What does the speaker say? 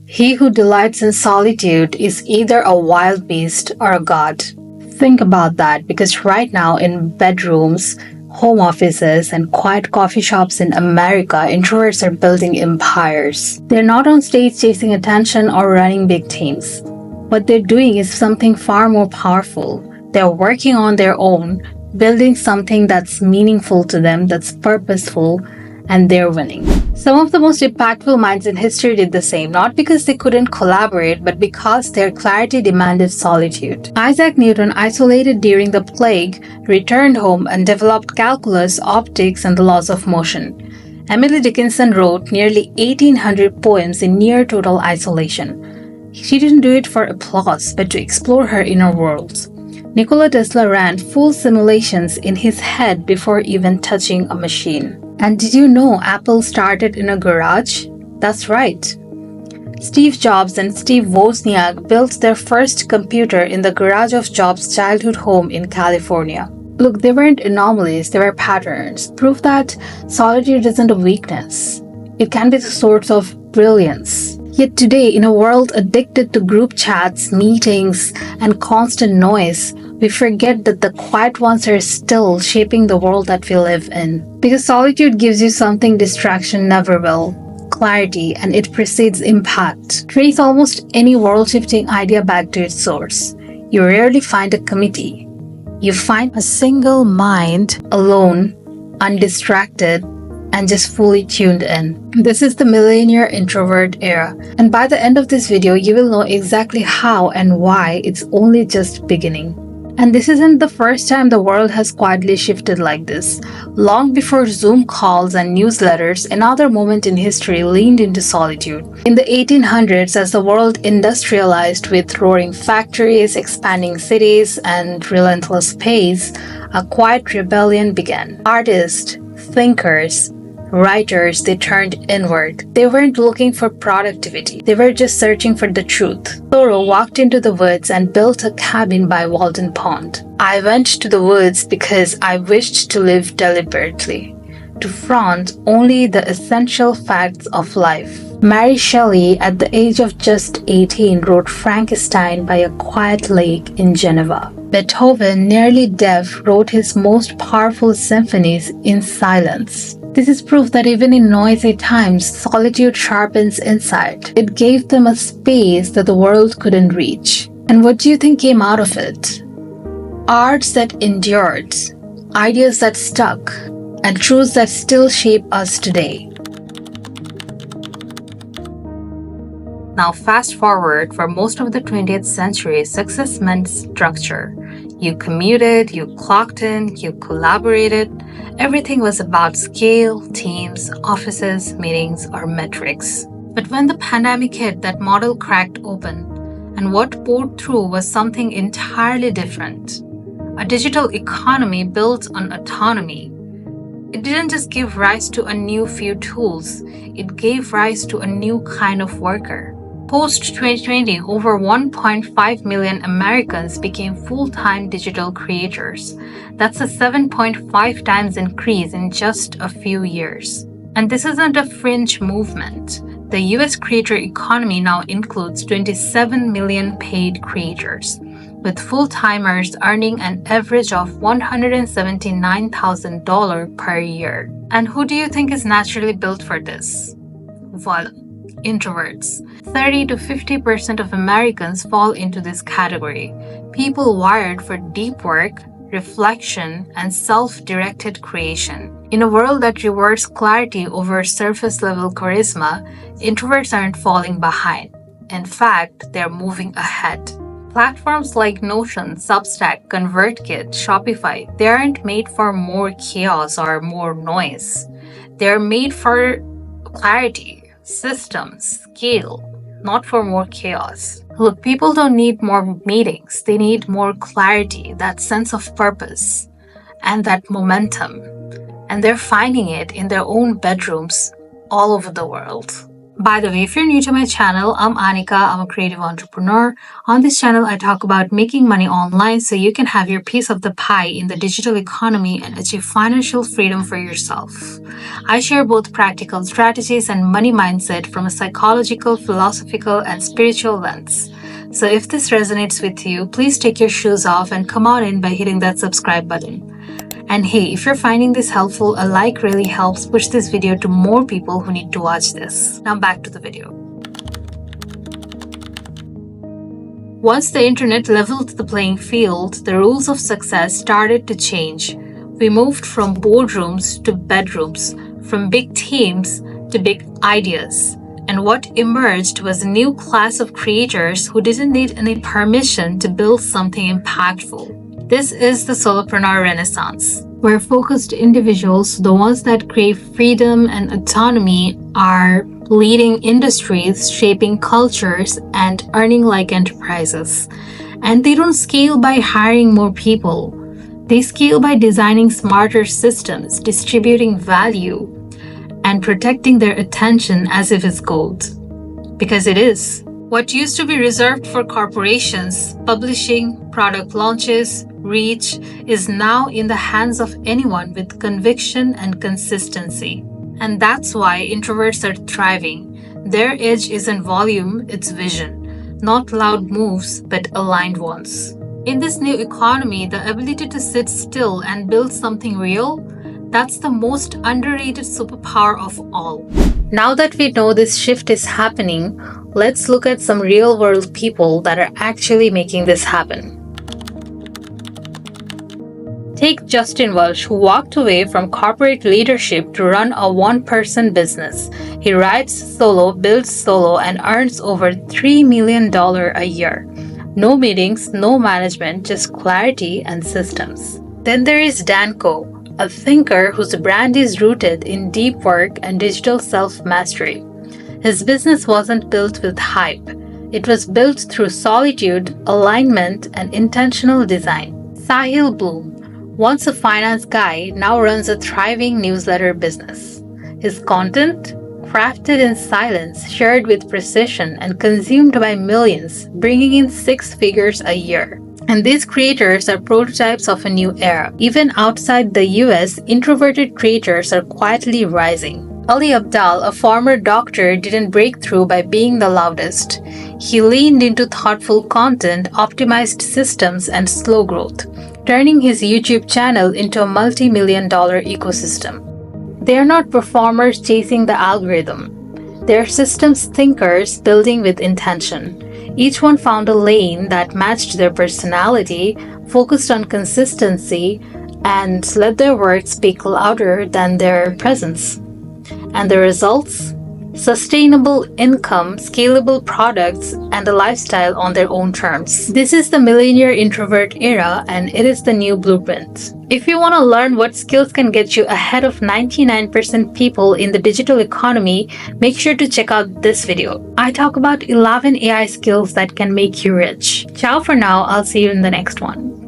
He who delights in solitude is either a wild beast or a god. Think about that, because right now in bedrooms, home offices, and quiet coffee shops in America, introverts are building empires. They're not on stage chasing attention or running big teams. What they're doing is something far more powerful. They're working on their own, building something that's meaningful to them, that's purposeful, and they're winning. Some of the most impactful minds in history did the same, not because they couldn't collaborate, but because their clarity demanded solitude. Isaac Newton, isolated during the plague, returned home and developed calculus, optics, and the laws of motion. Emily Dickinson wrote nearly 1,800 poems in near total isolation. She didn't do it for applause, but to explore her inner world. Nikola Tesla ran full simulations in his head before even touching a machine. And did you know Apple started in a garage? That's right. Steve Jobs and Steve Wozniak built their first computer in the garage of Jobs' childhood home in California. Look, they weren't anomalies, they were patterns. Proof that solitude isn't a weakness. It can be the source of brilliance. Yet today, in a world addicted to group chats, meetings, and constant noise, we forget that the quiet ones are still shaping the world that we live in. Because solitude gives you something distraction never will: clarity, and it precedes impact. Trace almost any world-shifting idea back to its source. You rarely find a committee. You find a single mind, alone, undistracted, and just fully tuned in. This is the Millionaire Introvert Era, and by the end of this video, you will know exactly how and why it's only just beginning. And this isn't the first time the world has quietly shifted like this. Long before Zoom calls and newsletters, another moment in history leaned into solitude. In the 1800s, as the world industrialized with roaring factories, expanding cities, and relentless pace, a quiet rebellion began. Artists, thinkers, writers, they turned inward. They weren't looking for productivity. They were just searching for the truth. Thoreau walked into the woods and built a cabin by Walden Pond. I went to the woods because I wished to live deliberately, to front only the essential facts of life. Mary Shelley, at the age of just 18, wrote Frankenstein by a quiet lake in Geneva. Beethoven, nearly deaf, wrote his most powerful symphonies in silence. This is proof that even in noisy times, solitude sharpens insight. It gave them a space that the world couldn't reach. And what do you think came out of it? Arts that endured, ideas that stuck, and truths that still shape us today. Now fast forward, for most of the 20th century, success meant structure. You commuted, you clocked in, you collaborated. Everything was about scale, teams, offices, meetings, or metrics. But when the pandemic hit, that model cracked open. And what poured through was something entirely different. A digital economy built on autonomy. It didn't just give rise to a new few tools, it gave rise to a new kind of worker. Post-2020, over 1.5 million Americans became full-time digital creators. That's a 7.5 times increase in just a few years. And this isn't a fringe movement. The US creator economy now includes 27 million paid creators, with full-timers earning an average of $179,000 per year. And who do you think is naturally built for this? Well, introverts. 30 to 50% of Americans fall into this category. People wired for deep work, reflection, and self-directed creation. In a world that rewards clarity over surface-level charisma, introverts aren't falling behind. In fact, they're moving ahead. Platforms like Notion, Substack, ConvertKit, Shopify, they aren't made for more chaos or more noise. They're made for clarity, systems, scale, not for more chaos. Look, people don't need more meetings. They need more clarity, that sense of purpose, and that momentum. And they're finding it in their own bedrooms all over the world. By the way, if you're new to my channel, I'm Anika. I'm a creative entrepreneur. On this channel, I talk about making money online so you can have your piece of the pie in the digital economy and achieve financial freedom for yourself. I share both practical strategies and money mindset from a psychological, philosophical, and spiritual lens. So if this resonates with you, please take your shoes off and come on in by hitting that subscribe button. And hey, if you're finding this helpful, a like really helps push this video to more people who need to watch this. Now back to the video. Once the internet leveled the playing field, the rules of success started to change. We moved from boardrooms to bedrooms, from big teams to big ideas. And what emerged was a new class of creators who didn't need any permission to build something impactful. This is the Solopreneur Renaissance, where focused individuals, the ones that crave freedom and autonomy, are leading industries, shaping cultures, and earning like enterprises. And they don't scale by hiring more people. They scale by designing smarter systems, distributing value, and protecting their attention as if it's gold. Because it is. What used to be reserved for corporations, publishing, product launches, reach, is now in the hands of anyone with conviction and consistency. And that's why introverts are thriving. Their edge isn't volume, it's vision. Not loud moves, but aligned ones. In this new economy, the ability to sit still and build something real, that's the most underrated superpower of all. Now that we know this shift is happening, let's look at some real-world people that are actually making this happen. Take Justin Welsh, who walked away from corporate leadership to run a one-person business. He writes solo, builds solo, and earns over $3 million a year. No meetings, no management, just clarity and systems. Then there is Dan Koh, a thinker whose brand is rooted in deep work and digital self-mastery. His business wasn't built with hype. It was built through solitude, alignment, and intentional design. Sahil Bloom, once a finance guy, now runs a thriving newsletter business. His content, crafted in silence, shared with precision, and consumed by millions, bringing in 6 figures a year. And these creators are prototypes of a new era. Even outside the US, introverted creators are quietly rising. Ali Abdal, a former doctor, didn't break through by being the loudest. He leaned into thoughtful content, optimized systems, and slow growth, turning his YouTube channel into a multi-million-dollar ecosystem. They are not performers chasing the algorithm. They're systems thinkers building with intention. Each one found a lane that matched their personality, focused on consistency, and let their work speak louder than their presence. And the results? Sustainable income, scalable products, and a lifestyle on their own terms. This is the Millionaire Introvert Era, and it is the new blueprint. If you want to learn what skills can get you ahead of 99% people in the digital economy, make sure to check out this video. I talk about 11 AI skills that can make you rich. Ciao for now, I'll see you in the next one.